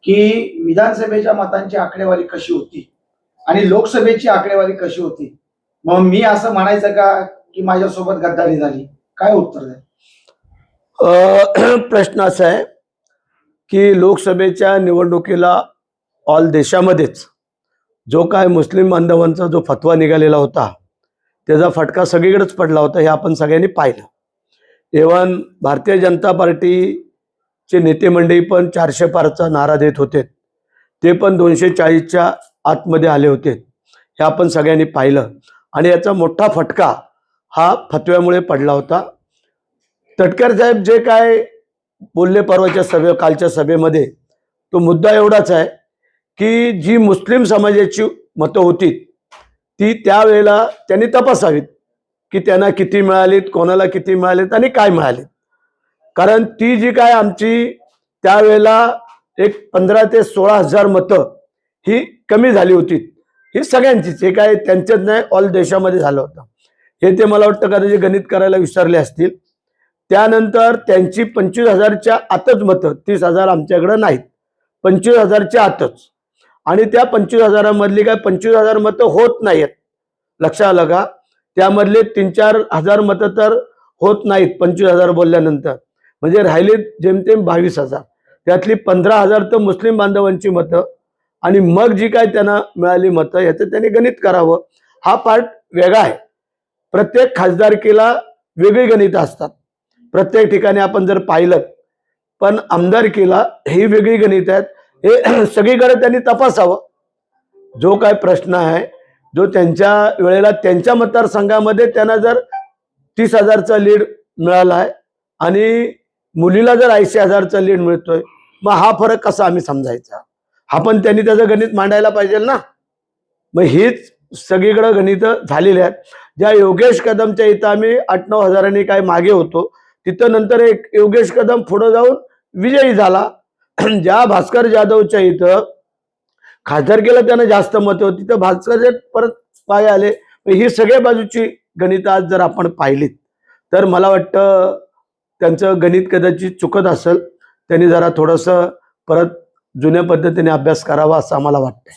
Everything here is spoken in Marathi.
की विधानसभेच्या मतांची आकडेवारी कशी होती आणि लोकसभेची आकडेवारी कशी होती, मग मी असं म्हणायचं का की माझ्यासोबत गद्दारी झाली? काय उत्तर द्या? प्रश्न असा आहे की लोकसभेच्या निवडणुकीला ऑल देशामध्येच जो काय मुस्लिम बांधवांचा जो फतवा निघालेला होता त्याचा फटका सगळीकडेच पडला होता, हे आपण सगळ्यांनी पाहिलं. इव्हन भारतीय जनता पार्टीचे नेते मंडळी पण 400 पारचा नारा देत होते, ते पण 240च्या आतमध्ये आले होते, हे आपण सगळ्यांनी पाहिलं. आणि याचा मोठा फटका हा फतव्यामुळे पडला होता. तटकरे साहेब जे काय बोलले परवाच्या कालच्या सभेमध्ये, तो मुद्दा एवढाच आहे की जी मुस्लिम समाजाची मतं होती ती त्यावेळेला त्यांनी तपासावीत की त्यांना किती मिळालीत, कोणाला किती मिळालीत आणि काय मिळालीत. कारण ती जी काय आमची त्यावेळेला एक 15 ते 16 हजार मतं ही कमी झाली होती, ही सगळ्यांचीच, हे काय त्यांच्याच नाही, ऑल देशामध्ये झालं होतं. हे ते मला वाटतं कदाचित गणित करायला विसरले असतील. त्यानंतर त्यांची 25,000च्या आतच मतं, 30,000 आमच्याकडं नाहीत, 25,000च्या आतच. आणि त्या 25,000मधली काय 25,000 मतं होत नाहीत, लक्षात आलं का? त्यामधले 3-4 हजार मतं तर होत नाहीत 25,000 बोलल्यानंतर, म्हणजे राहिली जेमतेम 22,000. त्यातली 15,000 तर मुस्लिम बांधवांची मतं, आणि मग जी काय त्यांना मिळाली मतं याचं त्यांनी गणित करावं. हा पार्ट वेगळा आहे. प्रत्येक खासदारकीला वेगळी गणितं असतात, प्रत्येक ठिकाणी आपण जर पाहिलं. पण आमदारकीला ही वेगळी गणित आहेत, हे सगळीकडे त्यांनी तपासावं. जो काय प्रश्न आहे, जो त्यांच्या वेळेला त्यांच्या मतदारसंघामध्ये त्यांना जर 30,000चा लीड मिळाला आहे आणि मुलीला जर 80,000चा लीड मिळतोय, मग हा फरक कसा आम्ही समजायचा? हा पण त्यांनी त्याचं गणित मांडायला पाहिजे ना. मग हीच सगळीकडे गणितं झालेली आहेत. ज्या योगेश कदमच्या इथं आम्ही 8-9 हजारांनी काय मागे होतो, तिथं नंतर एक योगेश कदम पुढे जाऊन विजयी झाला. ज्या भास्कर जाधवच्या इथं खासदारकीला त्यांना जास्त मतं होती, तिथं भास्कर परत पाय आले. ही सगळ्या बाजूची गणितं आज जर आपण पाहिलीत तर मला वाटतं त्यांचं गणित कदाचित चुकत असेल. त्यांनी जरा थोडंसं परत जुन्या पद्धतीने अभ्यास करावा असं आम्हाला वाटतंय.